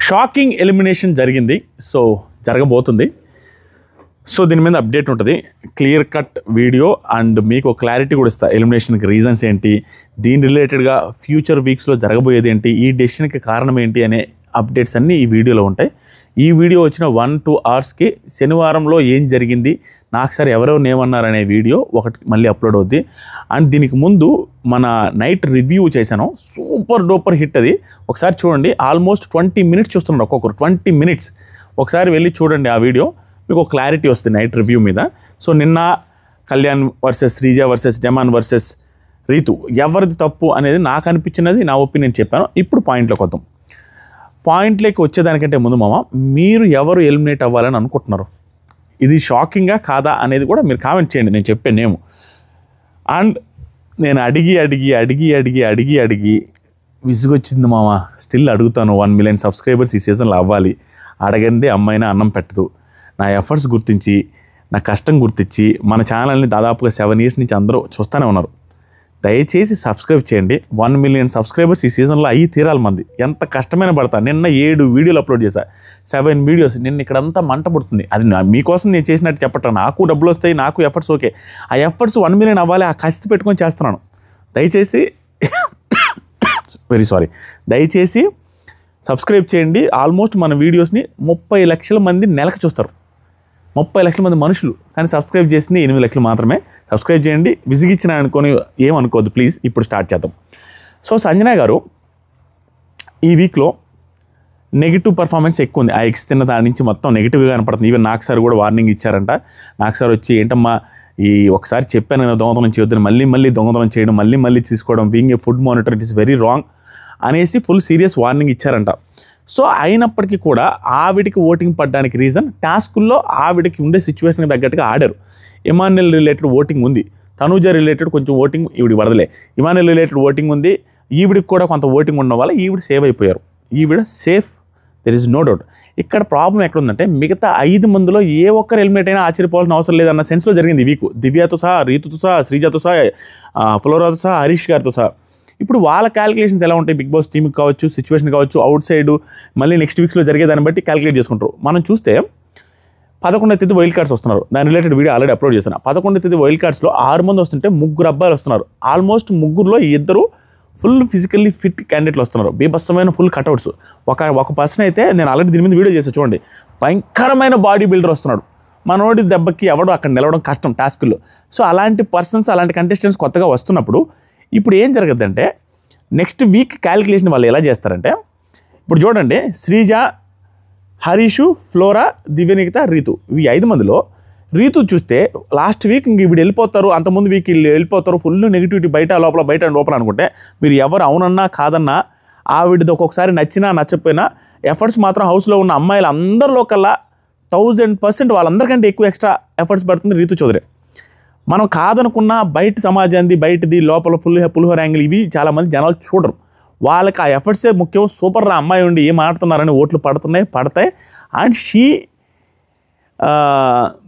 Shocking elimination జరిగింది. So జరగబోతుంది. So దీని మీద అప్డేట్ ఉంటుంది, క్లియర్ కట్ వీడియో అండ్ మీకు క్లారిటీ కూడా ఇస్తా. ఎలిమినేషన్కి రీజన్స్ ఏంటి, దీని రిలేటెడ్గా ఫ్యూచర్ వీక్స్లో జరగబోయేది ఏంటి, ఈ డెసిషన్కి కారణం ఏంటి అనే అప్డేట్స్ అన్నీ ఈ వీడియోలో ఉంటాయి. ఈ వీడియో వచ్చిన 1-2 అవర్స్కి శనివారంలో ఏం జరిగింది, నాకు సార్ ఎవరెవరు ఏమన్నారనే వీడియో ఒకటి మళ్ళీ అప్లోడ్ అవుద్ది. అండ్ దీనికి ముందు మన నైట్ రివ్యూ చేశాను, సూపర్ డూపర్ హిట్. అది ఒకసారి చూడండి. ఆల్మోస్ట్ 20 మినిట్స్ చూస్తున్నారు ఒక్కొక్కరు, 20 మినిట్స్. ఒకసారి వెళ్ళి చూడండి ఆ వీడియో, మీకు ఒక క్లారిటీ వస్తుంది నైట్ రివ్యూ మీద. సో నిన్న Kalyan versus Sreeja versus Demon versus Rithu, ఎవరిది తప్పు అనేది నాకు అనిపించినది, నా ఒపీనియన్ చెప్పాను. ఇప్పుడు పాయింట్లోకి వద్దాం. పాయింట్లోకి వచ్చేదానికంటే ముందు మామ, మీరు ఎవరు ఎలిమినేట్ అవ్వాలని అనుకుంటున్నారు, ఇది షాకింగా కాదా అనేది కూడా మీరు కామెంట్ చేయండి, నేను చెప్పే నేము. అండ్ నేను అడిగి విసుగొచ్చింది మామ. స్టిల్ అడుగుతాను, 1 మిలియన్ సబ్స్క్రైబర్స్ ఈ సీజన్లో అవ్వాలి. అడగండి అమ్మాయినా అన్నం పెట్టదు. నా ఎఫర్ట్స్ గుర్తించి, నా కష్టం గుర్తించి, మన ఛానల్ని దాదాపుగా 7 ఇయర్స్ నుంచి అందరూ చూస్తూనే ఉన్నారు. దయచేసి సబ్స్క్రైబ్ చేయండి. 1 మిలియన్ సబ్స్క్రైబర్స్ ఈ సీజన్లో అయ్యి తీరాలి మంది. ఎంత కష్టమైన పడతా. నిన్న 7 వీడియోలు అప్లోడ్ చేశా, 7 వీడియోస్. నిన్న ఇక్కడంతా మంట పుడుతుంది. అది మీకోసం నేను చేసినట్టు చెప్పట్లా, నాకు డబ్బులు వస్తాయి, నాకు ఎఫర్ట్స్ ఓకే. ఆ ఎఫర్ట్స్ 1 మిలియన్ అవ్వాలి, ఆ కసి పెట్టుకొని చేస్తున్నాను. దయచేసి సబ్స్క్రైబ్ చేయండి. ఆల్మోస్ట్ మన వీడియోస్ని 30 లక్షల మంది నెలకు చూస్తారు, 30 లక్షల మంది మనుషులు. కానీ సబ్స్క్రైబ్ చేసింది 8 లక్షలు మాత్రమే. సబ్స్క్రైబ్ చేయండి. విసిగిచ్చిన అనుకొని ఏమనుకోవద్దు ప్లీజ్. ఇప్పుడు స్టార్ట్ చేద్దాం. సో సంజన గారు ఈ వీక్లో నెగిటివ్ పర్ఫార్మెన్స్ ఎక్కువ ఉంది. ఆ ఎక్స్ తిన్న దాని నుంచి మొత్తం నెగిటివ్గా కనపడుతుంది. ఈవెన్ నాకు సార్ కూడా వార్నింగ్ ఇచ్చారంట. నాకు సార్ వచ్చి, ఏంటమ్మా ఈ ఒకసారి చెప్పాను కదా దొంగతనం చేయొద్దని, మళ్ళీ దొంగతనం చేయడం, మళ్ళీ తీసుకోవడం, being a food monitor, it is very wrong అనేసి ఫుల్ సీరియస్ వార్నింగ్ ఇచ్చారంట. సో అయినప్పటికీ కూడా ఆవిడికి ఓటింగ్ పడడానికి రీజన్, టాస్కుల్లో ఆవిడకి ఉండే సిచ్యువేషన్కి తగ్గట్టుగా ఆడారు. ఇమాన్యుల్ రిలేటెడ్ ఓటింగ్ ఉంది, తనూజ రిలేటెడ్ కొంచెం ఓటింగ్ ఈవిడికి పడదలే, ఇమాన్యుల్ రిలేటెడ్ ఓటింగ్ ఉంది, ఈవిడికి కూడా కొంత ఓటింగ్ ఉండడం వల్ల ఈవిడ సేవ్ అయిపోయారు. ఈవిడ safe, there is no doubt. ఇక్కడ ప్రాబ్లం ఎక్కడుందంటే, మిగతా 5 మందిలో ఏ ఒక్కరు ఎలిమినేట్ అయినా ఆశ్చర్యపోవాల్సిన అవసరం లేదన్న సెన్స్లో జరిగింది ఈ వీక్. దివ్యతో సహా, రీతుతో సహా, శ్రీజతో సహా, ఫ్లోరాతో సహా, హరీష్ గారితో సహా. ఇప్పుడు వాళ్ళ క్యాలిక్యులేషన్స్ ఎలా ఉంటాయి, బిగ్ బాస్ టీమ్కి కావచ్చు, సిచ్యువేషన్ కావచ్చు, అవుట్ సైడ్ మళ్ళీ నెక్స్ట్ వీక్స్లో జరిగేదాన్ని బట్టి క్యాలిక్యులేట్ చేసుకుంటారు. మనం చూస్తే 11వ తేదీ వైల్డ్ కార్డ్స్ వస్తున్నారు. దాని రిలేటెడ్ వీడియో ఆల్రెడీ అప్లోడ్ చేస్తున్నా. 11వ తేదీ వైల్డ్ కార్డ్స్లో 6 మంది వస్తుంటే 3 అబ్బాయిలు వస్తున్నారు. ఆల్మోస్ట్ 3లో 2 ఫుల్ ఫిజికల్లీ ఫిట్ క్యాండిడేట్లు వస్తున్నారు. బీభత్సమైన ఫుల్ కట్అవుట్స్. ఒక పర్సన్ అయితే నేను ఆల్రెడీ దీని మీద వీడియో చేశాను చూడండి, భయంకరమైన బాడీ బిల్డర్ వస్తున్నాడు. మనోడి దెబ్బకి ఎవడో అక్కడ నిలవడం కష్టం టాస్కుల్లో. సో అలాంటి పర్సన్స్, అలాంటి కంటెస్టెంట్స్ కొత్తగా వస్తున్నప్పుడు ఇప్పుడు ఏం జరగద్దంటే, నెక్స్ట్ వీక్ క్యాలిక్యులేషన్ వాళ్ళు ఎలా చేస్తారంటే, ఇప్పుడు చూడండి, శ్రీజ, హరీషు, ఫ్లోరా, దివ్యనికిత, రీతు, ఈ 5 మందిలో రీతు చూస్తే లాస్ట్ వీక్ ఇంక వీడు వెళ్ళిపోతారు, అంతకుముందు వీక్ వీళ్ళు వెళ్ళిపోతారు, ఫుల్ నెగిటివిటీ బయట లోపల అనుకుంటే, మీరు ఎవరు అవునన్నా కాదన్నా, ఆవిడది ఒక్కొక్కసారి నచ్చినా నచ్చకపోయినా ఎఫర్ట్స్ మాత్రం హౌస్లో ఉన్న అమ్మాయిలు అందరిలో కల్లా 1000% వాళ్ళందరికంటే ఎక్కువ ఎక్స్ట్రా ఎఫర్ట్స్ పడుతుంది రీతు చౌదరి. మనం కాదనుకున్న బయట సమాజాన్ని, బయటది లోపల పులిహోర యాంగిల్, ఇవి చాలామంది జనాలు చూడరు. వాళ్ళకి ఆ ఎఫర్ట్సే ముఖ్యం. సూపర్ రా అమ్మాయి ఉండి ఏం ఆడుతున్నారని ఓట్లు పడతాయి. అండ్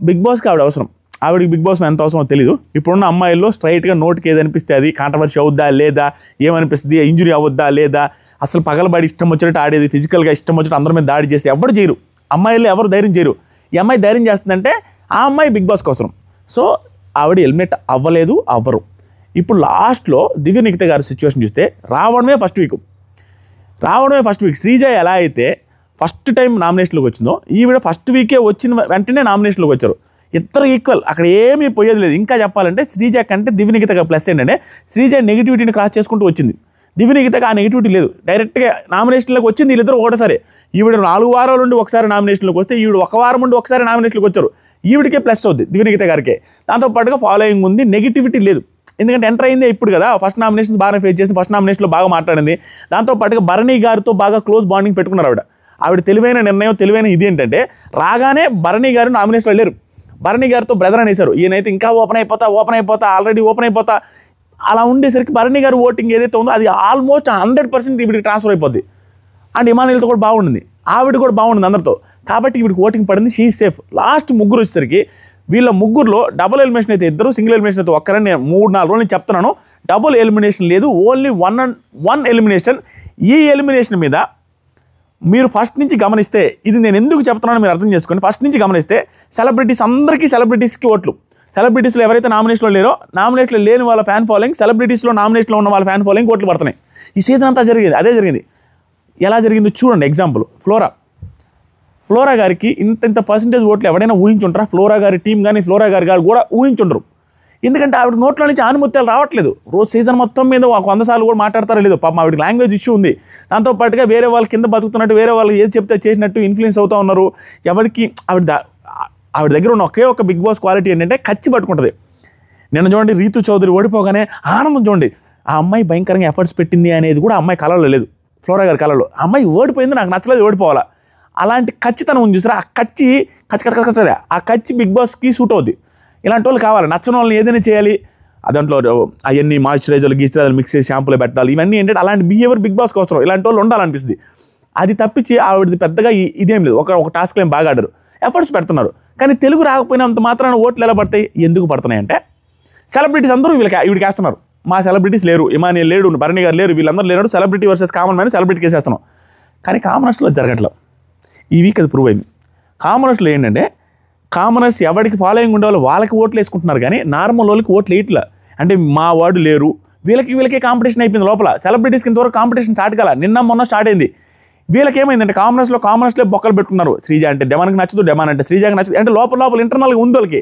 బిగ్ బాస్కి ఆవిడ అవసరం. ఆవిడకి బిగ్ బాస్ ఎంత అవసరమో తెలీదు. ఇప్పుడున్న అమ్మాయిల్లో స్ట్రైట్గా నోటికి ఏది అనిపిస్తే అది, కాంట్రవర్సీ అవుద్దా లేదా, ఏమనిపిస్తుంది, ఇంజురీ అవ్వద్దా లేదా, అసలు పగలబడి ఇష్టం వచ్చినట్టు ఆడేది, ఫిజికల్గా ఇష్టం వచ్చినట్టు అందరి మీద దాడి చేస్తే ఎవరు చేయరు. అమ్మాయిల్లో ఎవరు ధైర్యం చేయరు. ఈ అమ్మాయి ధైర్యం చేస్తుందంటే ఆ అమ్మాయి బిగ్ బాస్కి అవసరం. సో ఆవిడ ఎలిమినేట్ అవ్వరు. ఇప్పుడు లాస్ట్లో దివ్యనికిత గారి సిచ్యువేషన్ చూస్తే రావడమే ఫస్ట్ వీక్. శ్రీజ ఎలా అయితే ఫస్ట్ టైం నామినేషన్లోకి వచ్చిందో, ఈవిడ ఫస్ట్ వీకే వచ్చిన వెంటనే నామినేషన్లోకి వచ్చారు. ఇద్దరు ఈక్వల్, అక్కడ ఏమీ పోయేది లేదు. ఇంకా చెప్పాలంటే శ్రీజ కంటే దివ్యనికిత ప్లస్ ఏంటంటే, శ్రీజ నెగిటివిటీని క్రాస్ చేసుకుంటూ వచ్చింది, దివ్యనికితకి ఆ నెగిటివిటీ లేదు. డైరెక్ట్గా నామినేషన్లోకి వచ్చింది వీళ్ళిద్దరు ఒకటేసారి. ఈవిడ 4 వారాల నుండి ఒకసారి నామినేషన్లోకి వస్తే, ఈవిడ 1 వారం నుండి ఒకసారి నామినేషన్లోకి వచ్చారు. ఈవిడికే ప్లస్ అవుద్ది, దివ్యనికిత గారికే. దాంతోపాటుగా ఫాలోయింగ్ ఉంది, నెగిటివిటీ లేదు. ఎందుకంటే ఎంటర్ అయిందే ఇప్పుడు కదా, ఫస్ట్ నామినేషన్ బాగా ఫేస్ చేసింది, ఫస్ట్ నామినేషన్లో బాగా మాట్లాడింది. దాంతోపాటుగా భరణి గారితో బాగా క్లోజ్ బాండింగ్ పెట్టుకున్నారు. ఆవిడ తెలివైన నిర్ణయం, తెలివైన ఇది ఏంటంటే, రాగానే భరణి గారు నామినేషన్లో వెళ్ళారు. భరణి గారితో బ్రదర్ అనేసారు. ఈయనైతే ఇంకా ఓపెన్ అయిపోతా ఆల్రెడీ ఓపెన్ అయిపోతా. అలా ఉండేసరికి భరణి గారు ఓటింగ్ ఏదైతే ఉందో అది ఆల్మోస్ట్ 100% ఈవిడికి ట్రాన్స్ఫర్ అయిపోద్ది. అండ్ ఇమానుయల్తో కూడా బాగుండింది, ఆవిడ కూడా బాగుండింది అందరితో. కాబట్టి ఈవిడికి ఓటింగ్ పడింది, షీ సేఫ్. లాస్ట్ 3 వచ్చేసరికి వీళ్ళ 3లో డబుల్ ఎలిమినేషన్ అయితే 2, సింగిల్ ఎలిమినేషన్ అయితే ఒక్కరని నేను 3-4 రోజులు చెప్తున్నాను. డబుల్ ఎలిమినేషన్ లేదు, ఓన్లీ 1 ఎలిమినేషన్. ఈ ఎలిమినేషన్ మీద మీరు ఫస్ట్ నుంచి గమనిస్తే, ఇది నేను ఎందుకు చెప్తున్నానో మీరు అర్థం చేసుకోండి. ఫస్ట్ నుంచి గమనిస్తే సెలబ్రిటీస్కి ఓట్లు, సెలబ్రిటీస్లో ఎవరైతే నామినేషన్లో లేరో, నామినేషన్లో లేని వాళ్ళ ఫ్యాన్ ఫాలోయింగ్, సెలబ్రిటీస్లో నామినేషన్లో ఉన్న వాళ్ళ ఫ్యాన్ ఫాలోయింగ్ ఓట్లు పడుతున్నాయి. ఈ సీజన్ అంతా జరిగేది అదే జరిగింది. ఎలా జరిగిందో చూడండి. ఎగ్జాంపుల్ ఫ్లోరా గారికి ఇంత పర్సెంటేజ్ ఓట్లు ఎవరైనా ఊహించుంటారా? ఫ్లోరా గారి టీం కానీ ఫ్లోరా గారి కూడా ఊహించుండరు. ఎందుకంటే ఆవిడ నోట్లో నుంచి ఆనుమత్యాలు రావట్లేదు. రోజు సీజన్ మొత్తం మీద 100 సార్లు కూడా మాట్లాడతారో లేదు. పాపం ఆవిడకి లాంగ్వేజ్ ఇష్యూ ఉంది. దాంతోపాటుగా వేరే వాళ్ళ కింద బతుకుతున్నట్టు, వేరే వాళ్ళు ఏది చెప్తే చేసినట్టు ఇన్ఫ్లుయెన్స్ అవుతూ ఉన్నారు. ఎవరికి ఆవిడ దగ్గర ఉన్న ఒకే ఒక బిగ్ బాస్ క్వాలిటీ ఏంటంటే కచ్చి పట్టుకుంటుంది. నిన్న చూడండి, రీతు చౌదరి ఓడిపోగానే ఆనందం చూడండి. ఆ అమ్మాయి భయంకరంగా ఎఫర్ట్స్ పెట్టింది అనేది కూడా అమ్మాయి కళలో లేదు. ఫ్లోరా గారి కళలో అమ్మాయి ఓడిపోయింది, నాకు నచ్చలేదు, ఓడిపోవాలా. అలాంటి ఖచ్చితనం ఉంది చూసారా? ఆ కచ్చి బిగ్ బాస్కి సూట్ అవుద్ది. ఇలాంటి వాళ్ళు కావాలి. నచ్చని వాళ్ళని ఏదైనా చేయాలి, దాంట్లో అవన్నీ మాయిశ్చరైజర్లు గీశ్చరైజర్లు మిక్స్ చేసి షాంపూలు పెట్టాలి. ఇవన్నీ ఏంటంటే అలాంటి బిహేవియర్ బిగ్ బాస్కి అవసరం. ఇలాంటి వాళ్ళు ఉండాలనిపిస్తుంది. అది తప్పించి ఆవిడది పెద్దగా ఇదేం లేదు. ఒక టాస్క్లో ఏం బాగా ఆడరు, ఎఫర్ట్స్ పెడుతున్నారు. కానీ తెలుగు రాకపోయినంత మాత్రాన ఓట్లు ఎలా పడతాయి? ఎందుకు పడుతున్నాయి అంటే సెలబ్రిటీస్ అందరూ వీడికి వేస్తున్నారు. మా సెలబ్రిటీస్ లేరు, ఇమానియల్ లేడు, భరణి గారు లేరు, వీళ్ళందరూ లేరు. సెలబ్రిటీ వర్సెస్ కామన్ మ్యాన్ సెలబ్రిటీకి వేసేస్తున్నాం. కానీ కామనర్స్లో జరగట్లేదు. ఈ వీక్ అది ప్రూవ్ అయింది. కామనర్స్లో ఏంటంటే కామనర్స్ ఎవరికి ఫాలోయింగ్ ఉండేవాళ్ళు వాళ్ళకి ఓట్లు వేసుకుంటున్నారు, కానీ నార్మల్ వాళ్ళకి ఓట్లు వేయట్లా. అంటే మా వాడు లేరు, వీళ్ళకే కాంపిటీషన్ అయిపోయింది లోపల. సెలబ్రిటీస్కి ఇంతవరకు కాంపిటీషన్ స్టార్ట్ కాల, నిన్న మొన్న స్టార్ట్ అయింది. వీళ్ళకి ఏమైందంటే కామనర్స్లో బొక్కలు పెట్టుకున్నారు. శ్రీజ అంటే డెమాన్కి నచ్చదు, డెమాన్ అంటే శ్రీజాకి నచ్చదు. అంటే లోపల ఇంటర్నల్గా ఉంది వాళ్ళకి.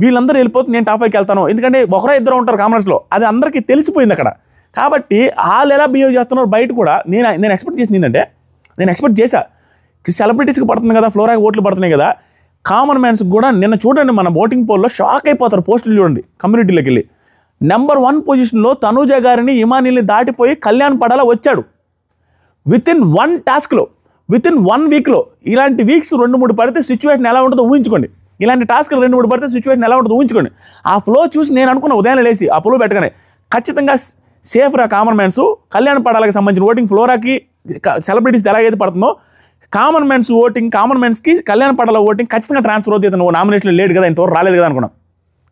వీళ్ళందరూ వెళ్ళిపోతే నేను టాప్ 5కి వెళ్తాను, ఎందుకంటే ఒకరో ఇద్దరు ఉంటారు కామనర్స్లో. అది అందరికీ తెలిసిపోయింది అక్కడ. కాబట్టి వాళ్ళు ఎలా బిహేవ్ చేస్తున్నారు బయట కూడా నేను ఎక్స్పెక్ట్ చేసింది ఏంటంటే, నేను ఎక్స్పెక్ట్ చేశా సెలబ్రిటీస్కి పడుతుంది కదా, ఫ్లోరాకి ఓట్లు పడుతున్నాయి కదా, కామన్ మ్యాన్స్కి కూడా. నిన్న చూడండి మన ఓటింగ్ పోల్లో షాక్ అయిపోతారు. పోస్టులు చూడండి కమ్యూనిటీలోకి వెళ్ళి. నెంబర్ 1 పొజిషన్లో తనూజ గారిని, ఇమానిల్ని దాటిపోయి కళ్యాణ్ పడాల వచ్చాడు. వితిన్ 1 టాస్క్లో, వితిన్ 1 వీక్లో. ఇలాంటి వీక్స్ 2-3 పడితే సిచ్యువేషన్ ఎలా ఉంటుందో ఊహించుకోండి. ఇలాంటి టాస్క్లు 2-3 పడితే సిచ్యువేషన్ ఎలా ఉంటుందో ఊహించుకోండి. ఆ ఫ్లో చూసి నేను అనుకున్న ఉదయాన్నే లేసి ఆ ఫ్లో పెట్టగానే ఖచ్చితంగా సేఫ్ రా కామన్ మ్యాన్స్. కళ్యాణ్ పడాలకి సంబంధించిన ఓటింగ్ ఫ్లోరాకి సెలబ్రిటీస్ ఎలాగైతే పడుతుందో, కామన్ మ్యాన్స్ ఓటింగ్, కామన్ మ్యాన్స్కి కళ్యాణ్ పడాల ఓటింగ్ ఖచ్చితంగా ట్రాన్స్ఫర్ అవుతుంది. నువ్వు నామినేషన్లో లేడు కదా, ఇంతవరకు రాలేదు కదా అనుకున్నాం.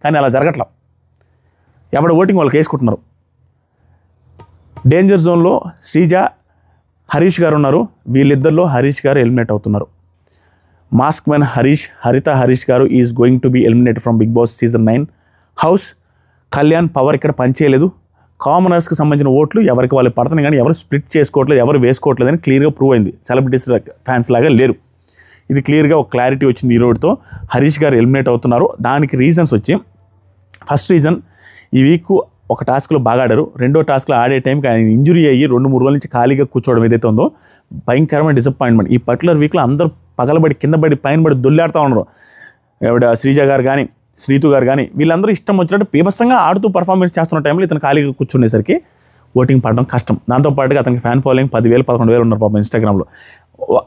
కానీ అలా జరగట్లా. ఎవడ ఓటింగ్ వాళ్ళకి వేసుకుంటున్నారు. డేంజర్ జోన్లో శ్రీజ, హరీష్ గారు ఉన్నారు. వీళ్ళిద్దరిలో హరీష్ గారు ఎలిమినేట్ అవుతున్నారు. Mask man Haritha Harish garu is going to be eliminated from Bigg Boss season 9 house. Kalyan power ఇక్కడ పనిచేయలేదు. కామనర్స్కి సంబంధించిన ఓట్లు ఎవరికి వాళ్ళు పడుతున్నాయి, కానీ ఎవరు స్ప్లిట్ చేసుకోవట్లేదు, ఎవరు వేసుకోవట్లేదు అని క్లియర్గా ప్రూవ్ అయింది. సెలబ్రిటీస్ ఫ్యాన్స్ లాగా లేరు. ఇది క్లియర్గా ఒక క్లారిటీ వచ్చింది. ఈ రోజుతో హరీష్ గారు ఎలిమినేట్ అవుతున్నారు. దానికి రీజన్స్ వచ్చి, ఫస్ట్ రీజన్, ఈ వీక్ ఒక టాస్క్లో బాగా ఆడారు. రెండో టాస్క్లో ఆడే టైంకి ఆయన ఇంజురీ అయ్యి 2-3 రోజుల నుంచి ఖాళీగా కూర్చోవడం ఏదైతే ఉందో భయంకరమైన డిసప్పాయింట్మెంట్. ఈ పర్టికులర్ వీక్లో అందరూ పగలబడి కింద పడి పైన పడి దొల్లాడుతూ ఉన్నారు. ఎవడ శ్రీజ గారు కానీ శ్రీతు గారు కానీ వీళ్ళందరూ ఇష్టం వచ్చినట్టు పీభత్సంగా ఆడుతూ పర్ఫార్మెన్స్ చేస్తున్న టైంలో ఇతను ఖాళీగా కూర్చునేసరికి ఓటింగ్ పడడం కష్టం. దాంతోపాటుగా అతనికి ఫ్యాన్ ఫాలోయింగ్ 10,000 11,000 ఉన్నారు పాపం ఇన్స్టాగ్రామ్లో.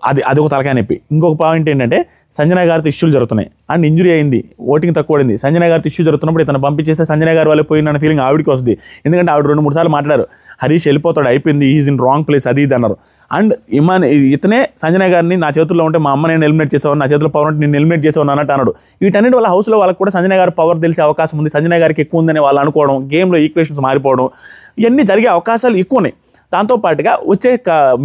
అది ఒక తలకాయ నొప్పి. ఇంకొక పాయింట్ ఏంటంటే సంజన గారితో ఇష్యూలు జరుగుతున్నాయి. అండ్ ఇంజురీ అయింది, ఓటింగ్ తక్కువ పడింది. సంజన గారితో ఇష్యూ జరుగుతున్నప్పుడు ఇతను పంపించేస్తే సంజన గారు వాళ్ళు పోయిన ఫీలింగ్ ఆవిడికి వస్తుంది. ఎందుకంటే ఆవిడ 2-3 సార్లు మాట్లాడారు, హరీష్ వెళ్ళిపోతాడు, అయిపోయింది, ఈజ్ ఇన్ రాంగ్ ప్లేస్, అది ఇది అన్నారు. అండ్ ఇతనే సంజన గారిని నా చేతుల్లో ఉంటే మా అమ్మ నేను ఎలిమినేట్ చేసేవాడు, నా చేతిలో పవర్ ఉంటే నేను ఎలిమినేట్ చేసేవాడు అన్నట్టు అన్నాడు. వీటన్నిటి వాళ్ళ హౌస్లో వాళ్ళకి కూడా సంజన గారి పవర్ తెలిసే అవకాశం ఉంది, సంజన గారికి ఎక్కువ ఉందని వాళ్ళు అనుకోవడం, గేమ్లో ఈక్వేషన్స్ మారిపోవడం, ఇవన్నీ జరిగే అవకాశాలు ఎక్కువ ఉన్నాయి. దాంతోపాటుగా వచ్చే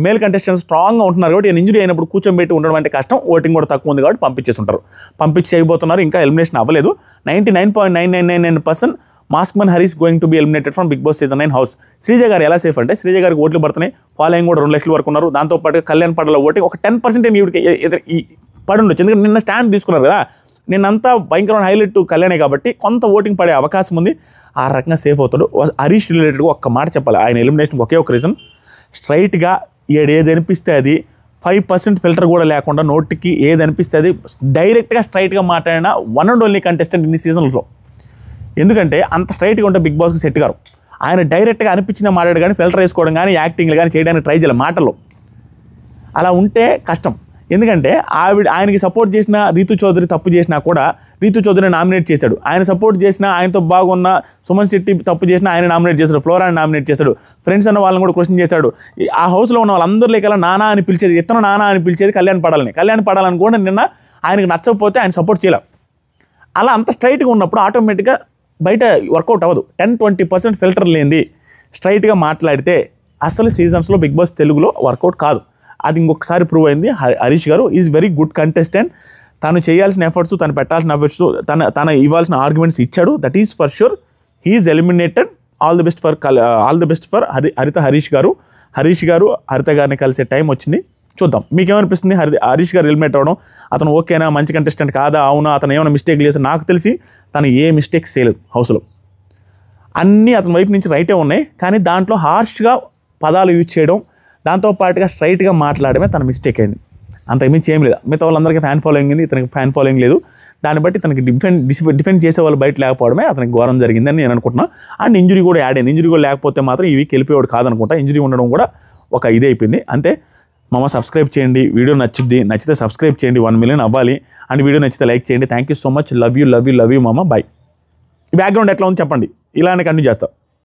మేల్ కంటెస్టెంట్స్ స్ట్రాంగ్గా ఉంటున్నారు కాబట్టి ఇంజురీ అయినప్పుడు కూర్చోబెట్టి ఉండడం అంటే కష్టం. ఓటింగ్ కూడా తక్కువ ఉంది కాబట్టి పంపించేసి ఉంటారు. పంపించి చేయబోతున్నారు. ఇంకా ఎలిమినేషన్ అవ్వలేదు. 99.999% mask man Harish going to be eliminated from Bigg Boss season 9 house. Sreeja garu ఎలా సేఫ్ అంటే శ్రీజ గారికి ఓట్లు పడుతున్నాయి, ఫాలోయింగ్ కూడా 2 లక్షల వరకు ఉన్నారు. దాంతోపాటు కళ్యాణ్ పడల ఓటింగ్ ఒక 10% పడి ఉండొచ్చు. ఎందుకంటే నిన్న స్టాండ్ తీసుకున్నారు కదా, నిన్నంతా భయంకరమైన హైలైట్ కళ్యాణే కాబట్టి కొంత ఓటింగ్ పడే అవకాశం ఉంది. ఆ రకంగా సేఫ్ అవుతాడు. హరీష్ రిలేటెడ్గా ఒక్క మాట చెప్పాలి. ఆయన ఎలిమినేషన్ ఒకే ఒక రీజన్, స్ట్రైట్గా ఏది అనిపిస్తే అది 5% ఫిల్టర్ కూడా లేకుండా నోటికి ఏది అనిపిస్తే అది డైరెక్ట్గా స్ట్రైట్గా మాట్లాడిన వన్ అండ్ ఓన్లీ కంటెస్టెంట్ ఇన్ని సీజన్స్లో. ఎందుకంటే అంత స్ట్రైట్గా ఉంటే బిగ్ బాస్కి సెట్ గారు. ఆయన డైరెక్ట్గా అనిపించిందే మాట్లాడు, కానీ ఫిల్టర్ వేసుకోవడం కానీ యాక్టింగ్లు కానీ చేయడానికి ట్రై చేయాలి మాటల్లో. అలా ఉంటే కష్టం. ఎందుకంటే ఆయనకి సపోర్ట్ చేసిన రీతు చౌదరి తప్పు చేసినా కూడా రీతు చౌదరిని నామినేట్ చేశాడు. ఆయన సపోర్ట్ చేసిన ఆయనతో బాగున్న సుమన్ శెట్టి తప్పు చేసినా ఆయన నామినేట్ చేశాడు, ఫ్లోరాని నామినేట్ చేశాడు, ఫ్రెండ్స్ అన్న వాళ్ళని కూడా క్వశ్చన్ చేశాడు. ఆ హౌస్లో ఉన్న వాళ్ళందరికీ నానా అని పిలిచేది, ఇతను నానా అని పిలిచేది కళ్యాణ్ పడాలని కూడా నిన్న ఆయనకు నచ్చకపోతే ఆయన సపోర్ట్ చేయలేం. అలా అంత స్ట్రైట్గా ఉన్నప్పుడు ఆటోమేటిక్గా బయట వర్కౌట్ అవ్వదు. 10-20% ఫిల్టర్ లేనిది స్ట్రైట్గా మాట్లాడితే అసలు సీజన్స్లో బిగ్ బాస్ తెలుగులో వర్కౌట్ కాదు. అది ఇంకొకసారి ప్రూవ్ అయింది. Harish garu is very good contestant. తను చేయాల్సిన ఎఫర్ట్స్, తను పెట్టాల్సిన ఎఫర్ట్స్, తన ఇవ్వాల్సిన ఆర్గ్యుమెంట్స్ ఇచ్చాడు. That is for sure. He is eliminated. All the best for Haritha Harish గారు. హరీష్ గారు హరిత గారిని కలిసే టైం వచ్చింది. చూద్దాం మీకేమనిపిస్తుంది. హరీష్ గారు ఎలిమినేట్ అవ్వడం, అతను ఓకేనా, మంచి కంటెస్టెంట్ కాదా, అవునా, అతను ఏమైనా మిస్టేక్ చేసి, నాకు తెలిసి తను ఏ మిస్టేక్స్ చేయలేదు. హౌస్లో అన్నీ అతని వైపు నుంచి రైటే ఉన్నాయి. కానీ దాంట్లో హార్ష్గా పదాలు యూజ్ చేయడం, దాంతోపాటుగా స్ట్రైట్గా మాట్లాడమే తన మిస్టేక్ అయింది. అంతకుమించి ఏం లేదు. మిగతా వాళ్ళందరికీ ఫ్యాన్ ఫాలోయింగ్ ఉంది, ఇతనికి ఫ్యాన్ ఫాలోయింగ్ లేదు. దాన్ని బట్టి తనకి డిఫెండ్ చేసే వాళ్ళు బయట లేకపోవడమే అతనికి ఘోరం జరిగిందని నేను అనుకుంటున్నా. అండ్ ఇంజురీ కూడా యాడ్ అయింది. ఇంజురీ కూడా లేకపోతే మాత్రం ఈ వీక్ వెళ్ళిపోయాడు కాదనుకుంటా. ఇంజురీ ఉండడం కూడా ఒక ఇదే అయిపోయింది. అంతే. సబ్స్క్రైబ్ చేయండి. వీడియో నచ్చితే సబ్స్క్రైబ్ చేయండి. 1 million అవ్వాలి. అండ్ వీడియో నచ్చితే లైక్ చేయండి. Thank you so much. Love you మామ. బాయ్. ఈ బ్యాక్గ్రౌండ్ ఎట్లా ఉంది చెప్పండి. ఇలానే కంటిన్యూ చేస్తా.